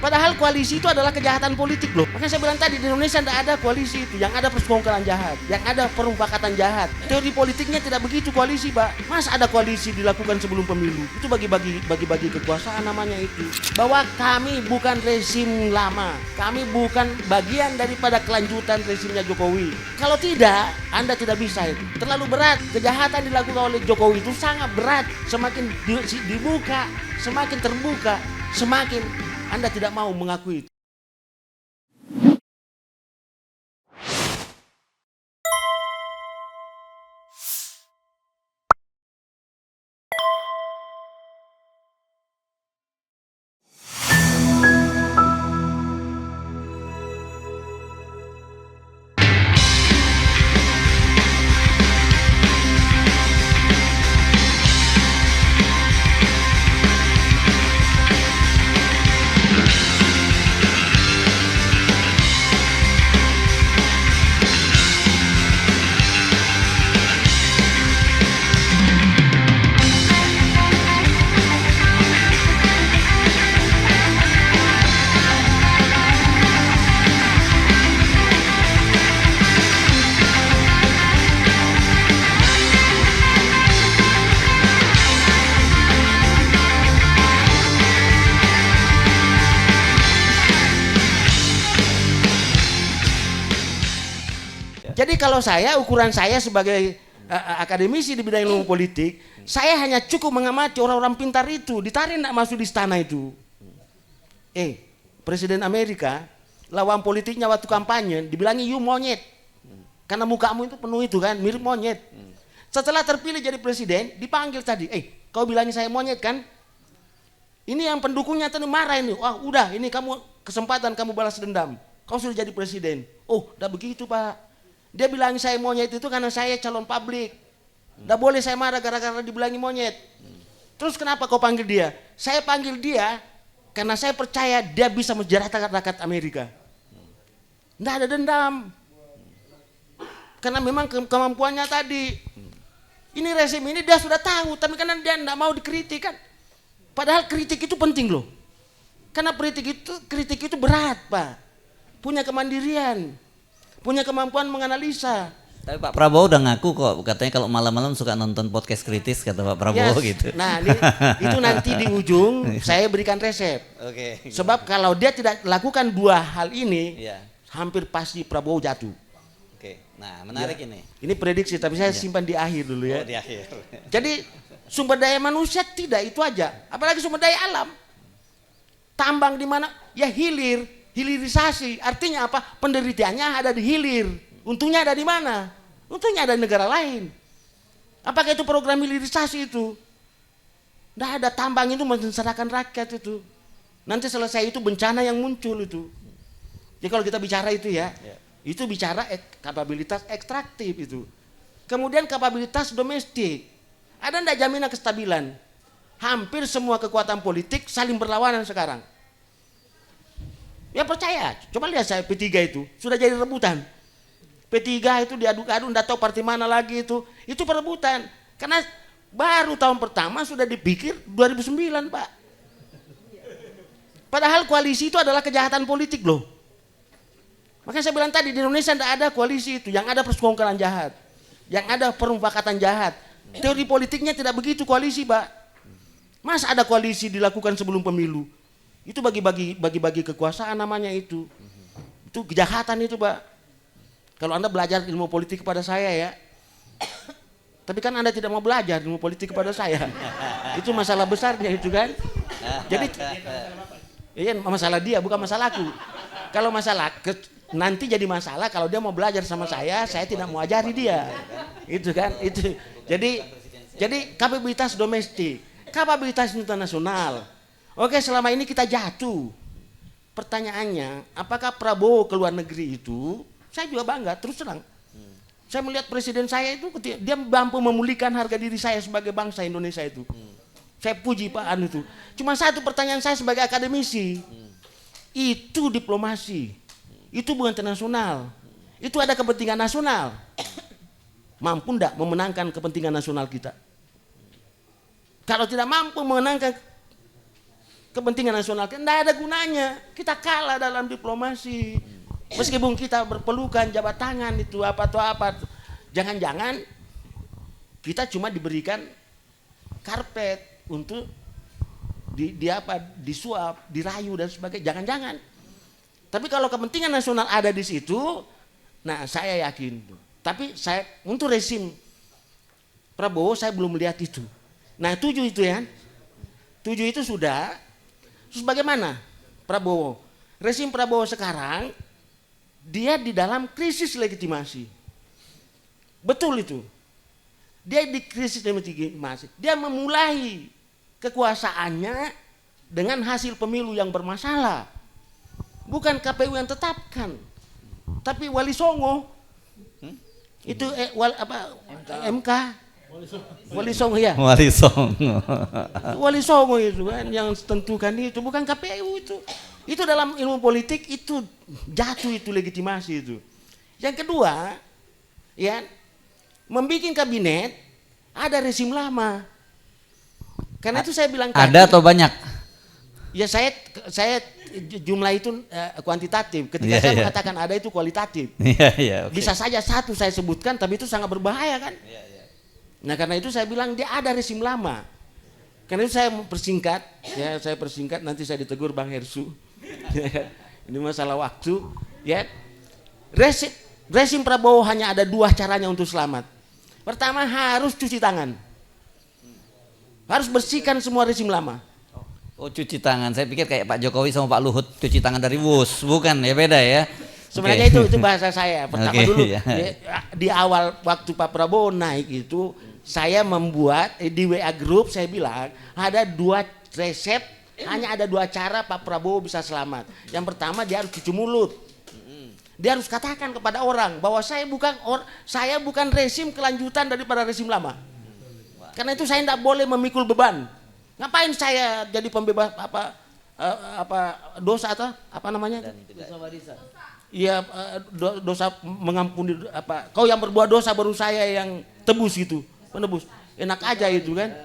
Padahal koalisi itu adalah kejahatan politik loh. Makanya saya bilang tadi di Indonesia tidak ada koalisi itu. Yang ada persekongkolan jahat, yang ada permufakatan jahat. Teori politiknya tidak begitu koalisi, Pak. Mas ada koalisi dilakukan sebelum pemilu. Itu bagi-bagi kekuasaan namanya itu. Bahwa kami bukan rezim lama. Kami bukan bagian daripada kelanjutan rezimnya Jokowi. Kalau tidak, Anda tidak bisa itu. Terlalu berat. Kejahatan dilakukan oleh Jokowi itu sangat berat. Semakin dibuka, semakin terbuka, semakin Anda tidak mau mengakui itu. Jadi kalau ukuran saya sebagai akademisi di bidang ilmu politik, saya hanya cukup mengamati orang-orang pintar itu, ditarik nak masuk di istana itu. Presiden Amerika, lawan politiknya waktu kampanye, dibilangi you monyet. Karena mukamu itu penuh itu kan, mirip monyet. Setelah terpilih jadi presiden, dipanggil tadi, kau bilangi saya monyet kan? Ini yang pendukungnya tadi marah ini, wah udah ini kamu kesempatan kamu balas dendam. Kau sudah jadi presiden. Oh, udah begitu Pak. Dia bilang saya monyet itu karena saya calon publik. Tidak boleh saya marah gara-gara dibilangi monyet. Terus kenapa kau panggil dia? Saya panggil dia karena saya percaya dia bisa menjarakan rakyat Amerika. Tidak ada dendam. Karena memang kemampuannya tadi. Ini rezim ini dia sudah tahu, tapi karena dia tidak mau dikritik kan. Padahal kritik itu penting loh. Karena kritik itu berat Pak. Punya kemandirian. Punya kemampuan menganalisa. Tapi Pak Prabowo udah ngaku kok, katanya kalau malam-malam suka nonton podcast kritis kata Pak Prabowo gitu. Nah itu nanti di ujung saya berikan resep. Oke. Sebab kalau dia tidak lakukan dua hal ini, hampir pasti Prabowo jatuh. Oke. Nah menarik ini. Ini prediksi tapi saya simpan di akhir dulu ya. Oh, di akhir. Jadi sumber daya manusia tidak itu aja, apalagi sumber daya alam. Tambang di mana? Ya hilirisasi, artinya apa? Penderitaannya ada di hilir. Untungnya ada di mana? Untungnya ada di negara lain. Apakah itu program hilirisasi itu? Tidak ada, tambang itu mensengsarakan rakyat itu. Nanti selesai itu bencana yang muncul itu. Jadi kalau kita bicara itu itu bicara kapabilitas ekstraktif itu. Kemudian kapabilitas domestik. Ada tidak jaminan kestabilan? Hampir semua kekuatan politik saling berlawanan sekarang. Ya percaya, coba lihat saya P3 itu sudah jadi rebutan. P3 itu diaduk-aduk, tidak tahu partai mana lagi itu perebutan. Karena baru tahun pertama sudah dipikir 2009 Pak. Padahal koalisi itu adalah kejahatan politik loh. Makanya saya bilang tadi di Indonesia tidak ada koalisi itu, yang ada persekongkolan jahat, yang ada permufakatan jahat. Teori politiknya tidak begitu koalisi Pak. Mas ada koalisi dilakukan sebelum pemilu. Itu bagi-bagi kekuasaan namanya itu. Itu kejahatan itu Pak. Kalau Anda belajar ilmu politik kepada saya ya. Tapi kan Anda tidak mau belajar ilmu politik kepada saya. Itu masalah besarnya itu kan. Jadi masalah dia bukan masalahku. Kalau nanti jadi masalah kalau dia mau belajar sama saya tidak mau ajari dia. Itu kan itu. Jadi kapabilitas domestik, kapabilitas internasional. Oke, selama ini kita jatuh. Pertanyaannya, apakah Prabowo ke luar negeri itu? Saya juga bangga, terus terang. Saya melihat presiden saya itu, dia mampu memulihkan harga diri saya sebagai bangsa Indonesia itu. Saya puji Pak Anu itu. Cuma satu pertanyaan saya sebagai akademisi. Itu diplomasi. Itu bukan internasional. Itu ada kepentingan nasional. Mampu enggak memenangkan kepentingan nasional kita? Kalau tidak mampu memenangkan kepentingan nasional, tidak ada gunanya. Kita kalah dalam diplomasi. Meskipun kita berpelukan jabat tangan itu apa atau apa, jangan-jangan kita cuma diberikan karpet untuk disuap, dirayu dan sebagainya. Jangan-jangan. Tapi kalau kepentingan nasional ada di situ, nah saya yakin. Tapi saya untuk rezim Prabowo saya belum melihat itu. Nah 7 itu ya, 7 itu sudah. Terus bagaimana Prabowo? Rezim Prabowo sekarang dia di dalam krisis legitimasi. Betul itu. Dia di krisis legitimasi. Dia memulai kekuasaannya dengan hasil pemilu yang bermasalah. Bukan KPU yang tetapkan, tapi Wali Songo. Itu MK. Wali Songo ya. Wali Songo. Wali Songo itu kan yang tentukan itu, bukan KPU itu. Itu dalam ilmu politik itu jatuh itu legitimasi itu. Yang kedua, ya, membikin kabinet ada rezim lama. Karena itu saya bilang tadi, ada atau banyak? Ya saya jumlah itu kuantitatif. Ketika saya mengatakan ada itu kualitatif. Okay. Bisa saja satu saya sebutkan, tapi itu sangat berbahaya kan. Nah karena itu saya bilang dia ada rezim lama. Karena itu saya persingkat, ya saya persingkat, nanti saya ditegur Bang Hersu. Ini masalah waktu. Ya, rezim Prabowo hanya ada 2 caranya untuk selamat. Pertama harus cuci tangan, harus bersihkan semua rezim lama. Oh cuci tangan, saya pikir kayak Pak Jokowi sama Pak Luhut cuci tangan dari wus, bukan ya, beda ya. Sebenarnya itu bahasa saya. Pertama dulu ya. di awal waktu Pak Prabowo naik itu saya membuat di WA Group, saya bilang ada 2 resep, hanya ada 2 cara Pak Prabowo bisa selamat. Yang pertama dia harus cuci mulut. Dia harus katakan kepada orang bahwa saya bukan rezim kelanjutan daripada rezim lama. Karena itu saya tidak boleh memikul beban. Ngapain saya jadi pembebas dosa atau apa namanya? Dosa warisan. Iya, dosa mengampuni apa? Kau yang berbuat dosa baru saya yang tebus gitu, penebus. Enak aja itu kan.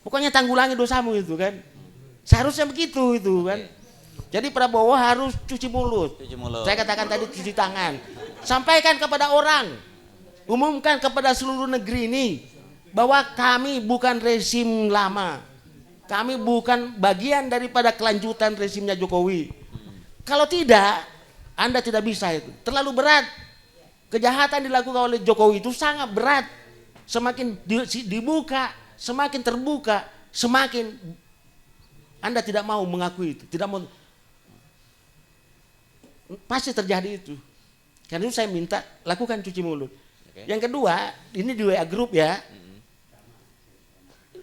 Pokoknya tanggulangi dosamu itu kan. Seharusnya begitu itu kan. Jadi Prabowo harus cuci mulut. Saya katakan tadi cuci tangan. Sampaikan kepada orang, umumkan kepada seluruh negeri ini bahwa kami bukan rezim lama. Kami bukan bagian daripada kelanjutan rezimnya Jokowi. Kalau tidak, Anda tidak bisa itu. Terlalu berat. Kejahatan dilakukan oleh Jokowi itu sangat berat. Semakin dibuka, semakin terbuka, semakin Anda tidak mau mengakui itu. Tidak mau. Pasti terjadi itu. Karena itu saya minta lakukan cuci mulut. Yang kedua, ini di WA Group ya.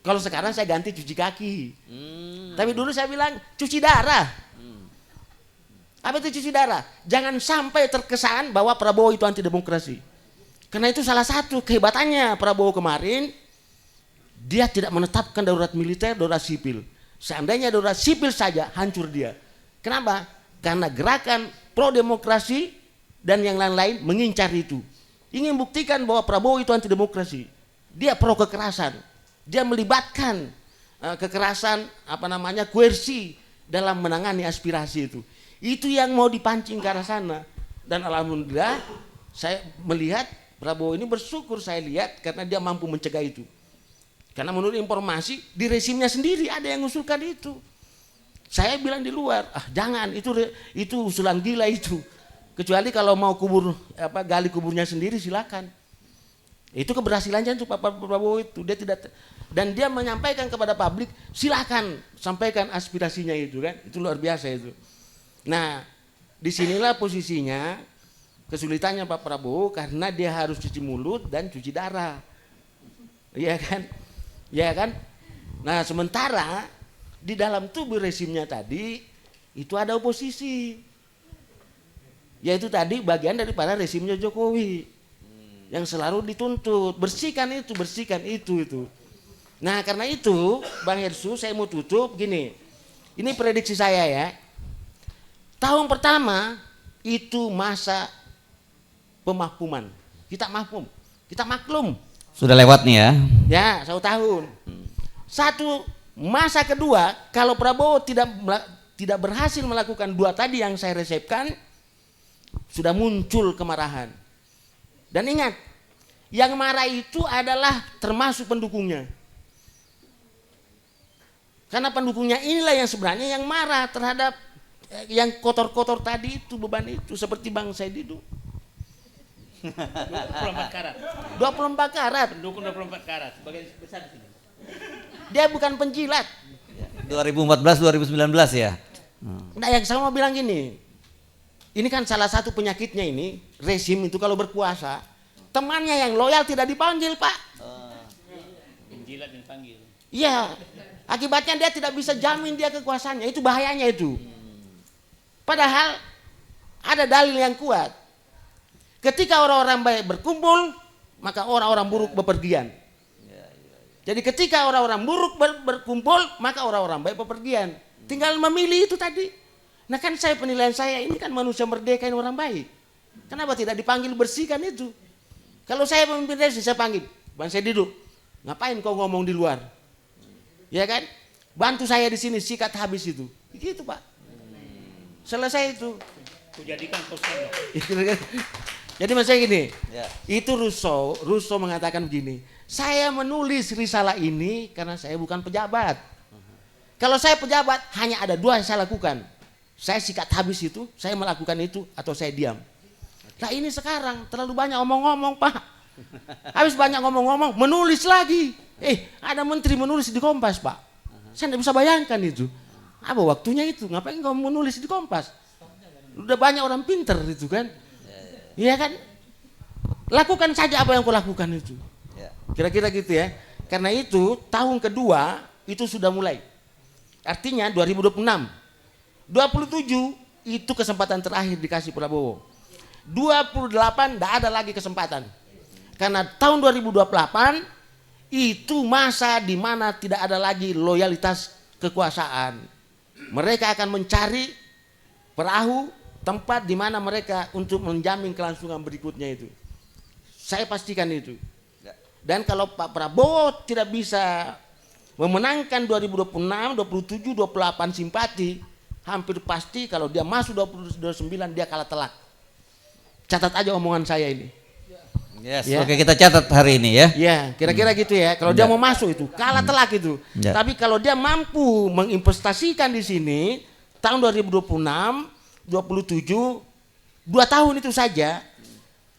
Kalau sekarang saya ganti cuci kaki. Tapi dulu saya bilang cuci darah. Apa itu cuci darah? Jangan sampai terkesan bahwa Prabowo itu anti demokrasi. Karena itu salah satu kehebatannya Prabowo kemarin, dia tidak menetapkan darurat militer, darurat sipil. Seandainya darurat sipil saja hancur dia. Kenapa? Karena gerakan pro demokrasi dan yang lain-lain mengincar itu. Ingin buktikan bahwa Prabowo itu anti demokrasi. Dia pro kekerasan. Dia melibatkan kekerasan koersi dalam menangani aspirasi itu. Itu yang mau dipancing ke arah sana. Dan alhamdulillah saya melihat Prabowo ini bersyukur saya lihat karena dia mampu mencegah itu. Karena menurut informasi di rezimnya sendiri ada yang mengusulkan itu. Saya bilang di luar, jangan itu usulan gila itu. Kecuali kalau mau gali kuburnya sendiri silakan. Itu keberhasilannya untuk Pak Prabowo itu. Dia tidak, dan dia menyampaikan kepada publik, silakan sampaikan aspirasinya itu kan. Itu luar biasa itu. Nah, disinilah posisinya kesulitannya Pak Prabowo karena dia harus cuci mulut dan cuci darah. Iya kan? Ya kan? Nah, sementara di dalam tubuh rezimnya tadi itu ada oposisi. Yaitu tadi bagian daripada rezimnya Jokowi. Yang selalu dituntut, bersihkan itu. Nah, karena itu Bang Hersu saya mau tutup gini. Ini prediksi saya ya. Tahun pertama itu masa pemakmuman. Kita maklum. Sudah lewat nih ya. Ya, 1 tahun. Masa kedua, kalau Prabowo tidak berhasil melakukan dua tadi yang saya resepkan, sudah muncul kemarahan. Dan ingat, yang marah itu adalah termasuk pendukungnya. Karena pendukungnya inilah yang sebenarnya yang marah terhadap yang kotor-kotor tadi itu, beban itu, seperti Bang Said Didu. 24 karat. 24 karat. Pendukung 24 karat. Sebagai besar di sini. Dia bukan penjilat. 2014 2019 ya. Nah, yang saya mau bilang gini, ini kan salah satu penyakitnya ini, rezim itu kalau berkuasa, temannya yang loyal tidak dipanggil, Pak. Penjilat yang panggil. Iya, akibatnya dia tidak bisa jamin dia kekuasaannya, itu bahayanya itu. Padahal ada dalil yang kuat. Ketika orang-orang baik berkumpul, maka orang-orang buruk bepergian. Jadi ketika orang-orang buruk berkumpul, maka orang-orang baik bepergian. Tinggal memilih itu tadi. Nah kan penilaian saya ini kan manusia merdeka ini orang baik. Kenapa tidak dipanggil bersihkan itu? Kalau saya pemimpin rezim, saya panggil, Bang Said Didu, ngapain kau ngomong di luar? Ya kan? Bantu saya di sini, sikat habis itu. Gitu Pak. Selesai itu. Kujadikan postur. Jadi maksudnya gini, itu Rousseau mengatakan begini, saya menulis risalah ini karena saya bukan pejabat. Kalau saya pejabat, hanya ada dua yang saya lakukan. Saya sikat habis itu, saya melakukan itu, atau saya diam. Nah ini sekarang terlalu banyak omong-omong Pak. Habis banyak ngomong-ngomong, menulis lagi. Ada menteri menulis di Kompas Pak. Saya tidak bisa bayangkan itu. Apa waktunya itu? Ngapain kamu menulis di Kompas? Udah banyak orang pinter itu kan. Iya kan? Lakukan saja apa yang kau lakukan itu. Kira-kira gitu ya. Karena itu tahun kedua itu sudah mulai. Artinya 2026. 27 itu kesempatan terakhir dikasih Prabowo. 28 tidak ada lagi kesempatan. Karena tahun 2028 itu masa di mana tidak ada lagi loyalitas kekuasaan. Mereka akan mencari perahu, tempat di mana mereka untuk menjamin kelangsungan berikutnya itu. Saya pastikan itu. Dan kalau Pak Prabowo tidak bisa memenangkan 2026, 27, 28 simpati, hampir pasti kalau dia masuk 2029 dia kalah telak. Catat aja omongan saya ini. Yes, ya. Oke kita catat hari ini ya. Ya, kira-kira gitu ya. Kalau dia mau masuk itu kalah telak itu. Tapi kalau dia mampu menginvestasikan di sini tahun 2026, 27, 2 tahun itu saja,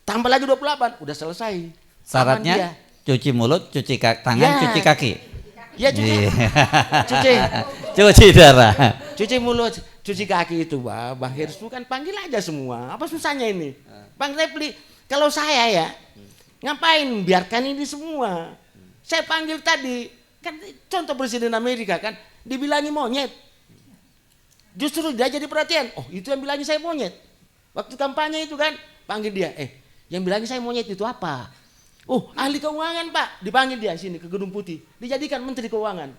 tambah lagi 28, udah selesai. Syaratnya cuci mulut, cuci tangan, cuci kaki. Ya cuci darah. Cuci mulut, cuci kaki itu Bang Hirsu kan panggil aja semua. Apa susahnya ini? Bang Repli, kalau saya ya, ngapain biarkan ini semua? Saya panggil tadi, kan contoh Presiden Amerika kan, dibilangi monyet. Justru dia jadi perhatian, oh itu yang bilangnya saya monyet. Waktu kampanye itu kan, panggil dia, yang bilangnya saya monyet itu apa? Oh ahli keuangan Pak, dipanggil dia sini ke Gedung Putih, dijadikan Menteri Keuangan.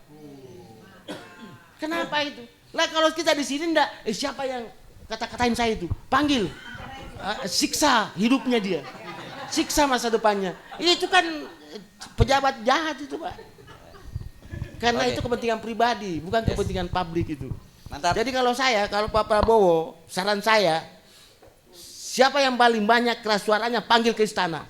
Kenapa itu? Lah kalau kita di sini enggak, siapa yang kata-katain saya itu? Panggil, siksa hidupnya dia, siksa masa depannya. Itu kan pejabat jahat itu Pak. Karena itu kepentingan pribadi, bukan kepentingan publik itu. Mantap. Jadi kalau Pak Prabowo, saran saya, siapa yang paling banyak keras suaranya panggil ke istana.